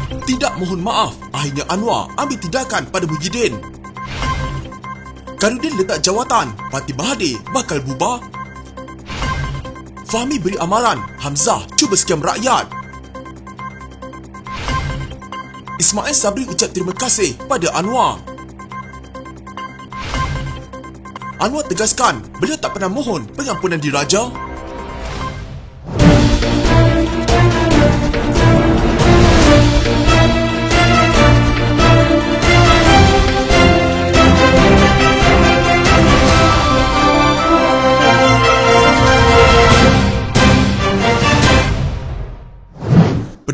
Tidak mohon maaf, akhirnya Anwar ambil tindakan pada Muhyiddin. Khairuddin letak jawatan, Parti Mahathir bakal bubar. Fahmi beri amaran, Hamzah cuba scam rakyat. Ismail Sabri ucap terima kasih pada Anwar. Anwar tegaskan, beliau tak pernah mohon pengampunan diraja.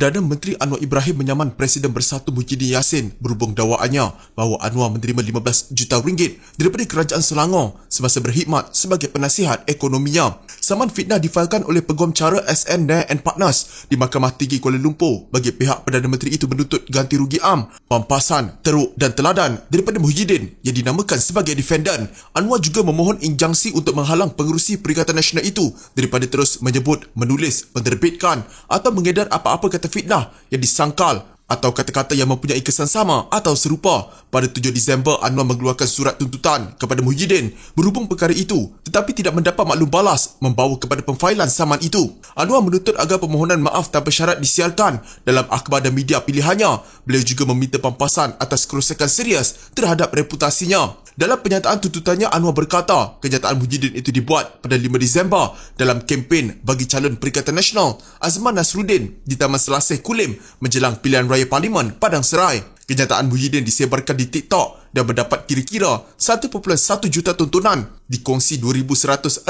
Perdana Menteri Anwar Ibrahim menyaman Presiden Bersatu Muhyiddin Yassin berhubung dakwaannya bahawa Anwar menerima 15 juta ringgit daripada Kerajaan Selangor semasa berkhidmat sebagai penasihat ekonominya. Saman fitnah difailkan oleh Peguam Cara SN Nair and Partners di Mahkamah Tinggi Kuala Lumpur bagi pihak Perdana Menteri itu menuntut ganti rugi am, pampasan, teruk dan teladan daripada Muhyiddin yang dinamakan sebagai defendant. Anwar juga memohon injangsi untuk menghalang pengerusi Perikatan Nasional itu daripada terus menyebut, menulis, menerbitkan atau mengedar apa-apa kata fitnah yang disangkal atau kata-kata yang mempunyai kesan sama atau serupa. Pada 7 Disember, Anwar mengeluarkan surat tuntutan kepada Muhyiddin berhubung perkara itu tetapi tidak mendapat maklum balas membawa kepada pemfailan saman itu. Anwar menuntut agar permohonan maaf tanpa syarat disiarkan dalam akhbar dan media pilihannya. Beliau juga meminta pampasan atas kerosakan serius terhadap reputasinya. Dalam penyataan tuntutannya, Anwar berkata kenyataan Muhyiddin itu dibuat pada 5 Disember dalam kempen bagi calon Perikatan Nasional Azman Nasruddin di Taman Selasih Kulim menjelang pilihan raya Parlimen Padang Serai. Kenyataan Muhyiddin disebarkan di TikTok dan mendapat kira-kira 1.1 juta tontonan, dikongsi 2,169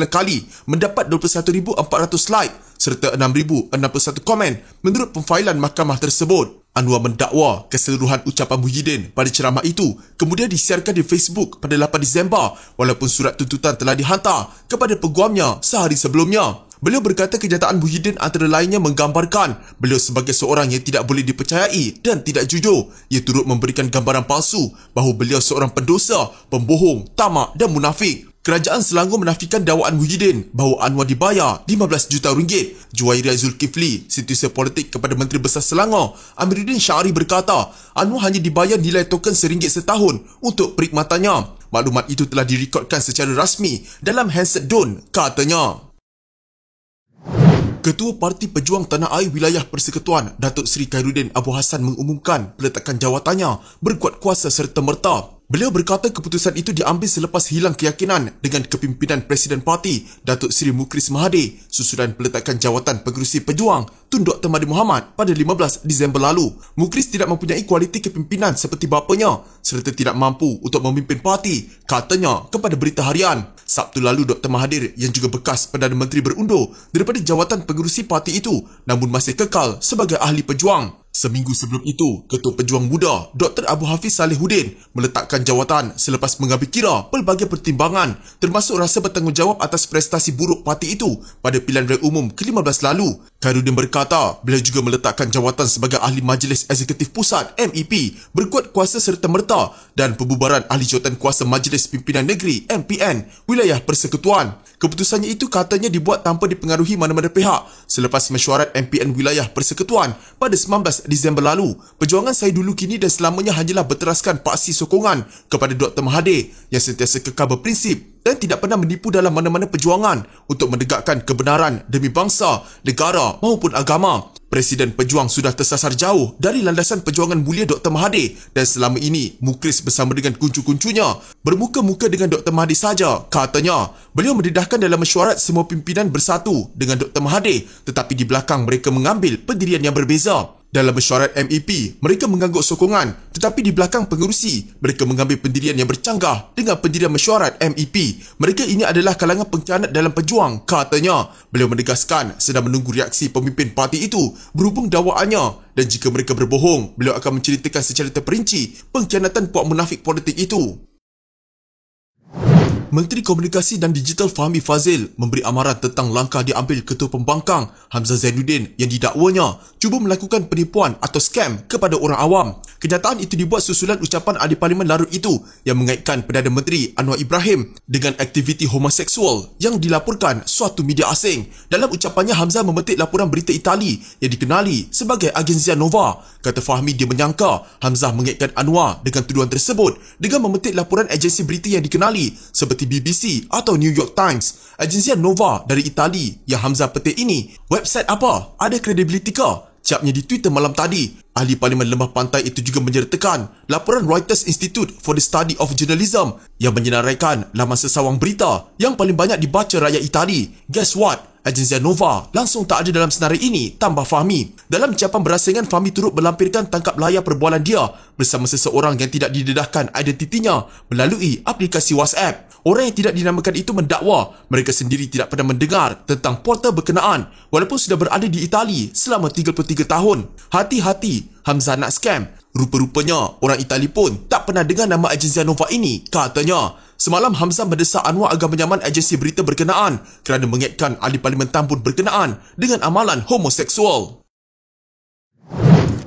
kali, mendapat 21,400 like serta 6,061 komen menurut pemfailan mahkamah tersebut. Anwar mendakwa keseluruhan ucapan Muhyiddin pada ceramah itu kemudian disiarkan di Facebook pada 8 Disember walaupun surat tuntutan telah dihantar kepada peguamnya sehari sebelumnya. Beliau berkata kenyataan Muhyiddin antara lainnya menggambarkan beliau sebagai seorang yang tidak boleh dipercayai dan tidak jujur. Ia turut memberikan gambaran palsu bahawa beliau seorang pendosa, pembohong, tamak dan munafik. Kerajaan Selangor menafikan dakwaan Muhyiddin bahawa Anwar dibayar 15 juta ringgit. Juwairiyah Zulkifli, setiausaha politik kepada Menteri Besar Selangor, Amiruddin Syari berkata Anwar hanya dibayar nilai token RM1 setahun untuk perkhidmatannya. Maklumat itu telah direkodkan secara rasmi dalam handset DUN, katanya. Ketua Parti Pejuang Tanah Air Wilayah Persekutuan, Datuk Seri Khairuddin Abu Hassan mengumumkan peletakan jawatannya berkuat kuasa serta-merta. Beliau berkata keputusan itu diambil selepas hilang keyakinan dengan kepimpinan Presiden Parti, Datuk Seri Mukris Mahathir, susulan peletakan jawatan Pengerusi Pejuang Tun Dr. Mahathir Mohamad pada 15 Disember lalu. Mukris tidak mempunyai kualiti kepimpinan seperti bapanya serta tidak mampu untuk memimpin parti, katanya kepada Berita Harian. Sabtu lalu, Dr. Mahathir yang juga bekas Perdana Menteri berundur daripada jawatan pengerusi parti itu namun masih kekal sebagai ahli pejuang. Seminggu sebelum itu, Ketua Pejuang Muda Dr. Abu Hafiz Salihuddin meletakkan jawatan selepas mengambil kira pelbagai pertimbangan termasuk rasa bertanggungjawab atas prestasi buruk parti itu pada pilihan raya umum ke-15 lalu. Khairuddin berkata beliau juga meletakkan jawatan sebagai Ahli Majlis Eksekutif Pusat MEP berkuat kuasa serta-merta dan pembubaran Ahli Jawatan Kuasa Majlis Pimpinan Negeri MPN Wilayah Persekutuan. Keputusannya itu katanya dibuat tanpa dipengaruhi mana-mana pihak selepas mesyuarat MPN Wilayah Persekutuan pada 19 Disember lalu. Perjuangan saya dulu kini dan selamanya hanyalah berteraskan paksi sokongan kepada Dr. Mahathir yang sentiasa kekal berprinsip dan tidak pernah menipu dalam mana-mana perjuangan untuk menegakkan kebenaran demi bangsa, negara maupun agama. Presiden Pejuang sudah tersasar jauh dari landasan perjuangan mulia Dr. Mahathir dan selama ini Mukris bersama dengan kuncu-kuncunya bermuka-muka dengan Dr. Mahathir saja, katanya. Beliau mendedahkan dalam mesyuarat semua pimpinan bersatu dengan Dr. Mahathir tetapi di belakang mereka mengambil pendirian yang berbeza. Dalam mesyuarat MEP, mereka mengangguk sokongan tetapi di belakang pengerusi, mereka mengambil pendirian yang bercanggah dengan pendirian mesyuarat MEP. Mereka ini adalah kalangan pengkhianat dalam pejuang, katanya. Beliau menegaskan sedang menunggu reaksi pemimpin parti itu berhubung dakwaannya dan jika mereka berbohong, beliau akan menceritakan secara terperinci pengkhianatan puak munafik politik itu. Menteri Komunikasi dan Digital Fahmi Fadzil memberi amaran tentang langkah diambil Ketua Pembangkang Hamzah Zainuddin yang didakwanya cuba melakukan penipuan atau skam kepada orang awam. Kenyataan itu dibuat susulan ucapan Ahli Parlimen Larut itu yang mengaitkan Perdana Menteri Anwar Ibrahim dengan aktiviti homoseksual yang dilaporkan suatu media asing. Dalam ucapannya, Hamzah memetik laporan berita Itali yang dikenali sebagai Agenzia Nova. Kata Fahmi, dia menyangka Hamzah mengaitkan Anwar dengan tuduhan tersebut dengan memetik laporan agensi berita yang dikenali seperti BBC atau New York Times. Agenzia Nova dari Itali yang Hamzah petik ini, website apa? Ada kredibilitikah? Capnya di Twitter malam tadi. Ahli Parlimen Lembah Pantai itu juga menyertakan laporan Reuters Institute for the Study of Journalism yang menyenaraikan laman sesawang berita yang paling banyak dibaca rakyat Itali. Guess what? Agenzia Nova langsung tak ada dalam senarai ini, tambah Fahmi. Dalam ucapan berasingan, Fahmi turut melampirkan tangkap layar perbualan dia bersama seseorang yang tidak didedahkan identitinya melalui aplikasi WhatsApp. Orang yang tidak dinamakan itu mendakwa mereka sendiri tidak pernah mendengar tentang portal berkenaan walaupun sudah berada di Itali selama 33 tahun. Hati-hati, Hamzah nak scam. Rupa-rupanya orang Itali pun tak pernah dengar nama Agenzia Nova ini, katanya. Semalam Hamzah mendesak Anwar agar menyaman agensi berita berkenaan kerana mengaitkan Ahli Parlimen Tambun berkenaan dengan amalan homoseksual.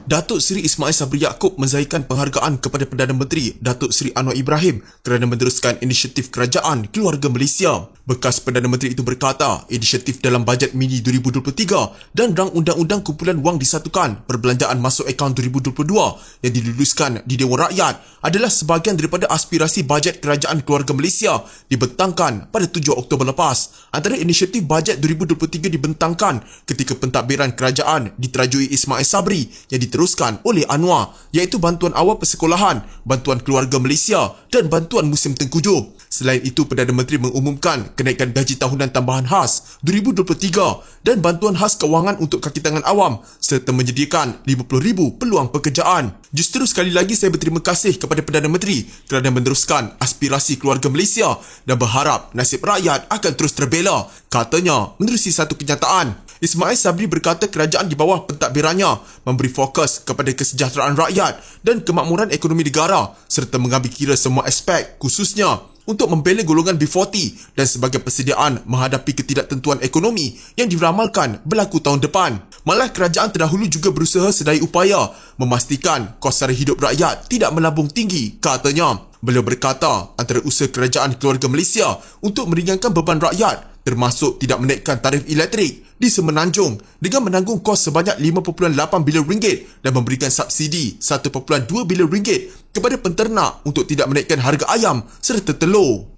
Datuk Seri Ismail Sabri Yaakob menzahirkan penghargaan kepada Perdana Menteri Datuk Seri Anwar Ibrahim kerana meneruskan inisiatif kerajaan keluarga Malaysia. Bekas Perdana Menteri itu berkata, inisiatif dalam bajet mini 2023 dan rang undang-undang kumpulan wang disatukan perbelanjaan masuk akaun 2022 yang diluluskan di Dewan Rakyat adalah sebahagian daripada aspirasi bajet kerajaan keluarga Malaysia dibentangkan pada 7 Oktober lepas. Antara inisiatif bajet 2023 dibentangkan ketika pentadbiran kerajaan diterajui Ismail Sabri yang diteruskan oleh Anwar, iaitu bantuan awal persekolahan, bantuan keluarga Malaysia dan bantuan musim tengkujuh. Selain itu, Perdana Menteri mengumumkan kenaikan gaji tahunan tambahan khas 2023 dan bantuan khas kewangan untuk kaki tangan awam serta menyediakan 50,000 peluang pekerjaan. Justru sekali lagi saya berterima kasih kepada Perdana Menteri kerana meneruskan aspirasi keluarga Malaysia dan berharap nasib rakyat akan terus terbela, katanya menerusi satu kenyataan. Ismail Sabri berkata kerajaan di bawah pentadbirannya memberi fokus kepada kesejahteraan rakyat dan kemakmuran ekonomi negara serta mengambil kira semua aspek, khususnya untuk membela golongan B40 dan sebagai persediaan menghadapi ketidaktentuan ekonomi yang diramalkan berlaku tahun depan. Malah kerajaan terdahulu juga berusaha sedaya upaya memastikan kos sara hidup rakyat tidak melambung tinggi, katanya. Beliau berkata antara usaha kerajaan keluarga Malaysia untuk meringankan beban rakyat termasuk tidak menaikkan tarif elektrik di Semenanjung dengan menanggung kos sebanyak 5.8 bilion ringgit dan memberikan subsidi 1.2 bilion ringgit kepada penternak untuk tidak menaikkan harga ayam serta telur.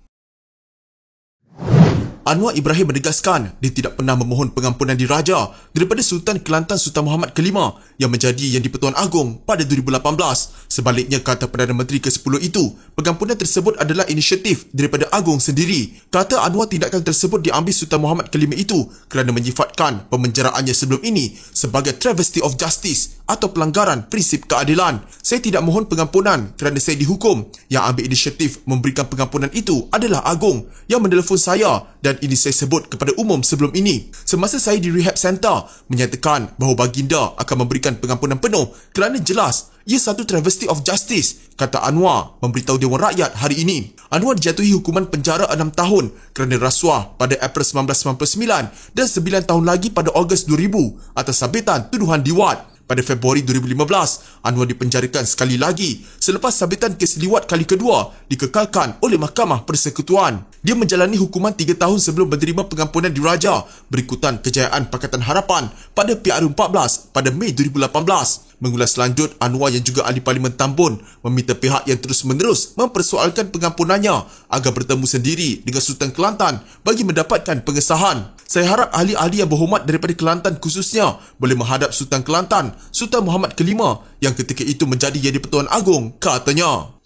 Anwar Ibrahim menegaskan dia tidak pernah memohon pengampunan diraja daripada Sultan Kelantan Sultan Muhammad Kelima yang menjadi Yang di-Pertuan Agong pada 2018. Sebaliknya, kata Perdana Menteri ke-10 itu, pengampunan tersebut adalah inisiatif daripada Agong sendiri. Kata Anwar, tindakan tersebut diambil Sultan Muhammad Kelima itu kerana menyifatkan pemenjaraannya sebelum ini sebagai travesty of justice atau pelanggaran prinsip keadilan. Saya tidak mohon pengampunan kerana saya dihukum. Yang ambil inisiatif memberikan pengampunan itu adalah Agong yang menelefon saya dan ini saya sebut kepada umum sebelum ini. Semasa saya di rehab center, menyatakan bahawa baginda akan memberikan pengampunan penuh kerana jelas ia satu travesty of justice, kata Anwar memberitahu Dewan Rakyat hari ini. Anwar dijatuhi hukuman penjara 6 tahun kerana rasuah pada April 1999 dan 9 tahun lagi pada Ogos 2000 atas sabitan tuduhan liwat. Pada Februari 2015, Anwar dipenjarakan sekali lagi selepas sabitan kes liwat kali kedua dikekalkan oleh Mahkamah Persekutuan. Dia menjalani hukuman 3 tahun sebelum menerima pengampunan diraja berikutan kejayaan Pakatan Harapan pada PRU14 pada Mei 2018. Mengulas lanjut, Anwar yang juga Ahli Parlimen Tambun meminta pihak yang terus-menerus mempersoalkan pengampunannya agar bertemu sendiri dengan Sultan Kelantan bagi mendapatkan pengesahan. Saya harap ahli-ahli yang berhormat daripada Kelantan khususnya boleh menghadap Sultan Kelantan, Sultan Muhammad Kelima yang ketika itu menjadi Yang di-Pertuan Agong, katanya.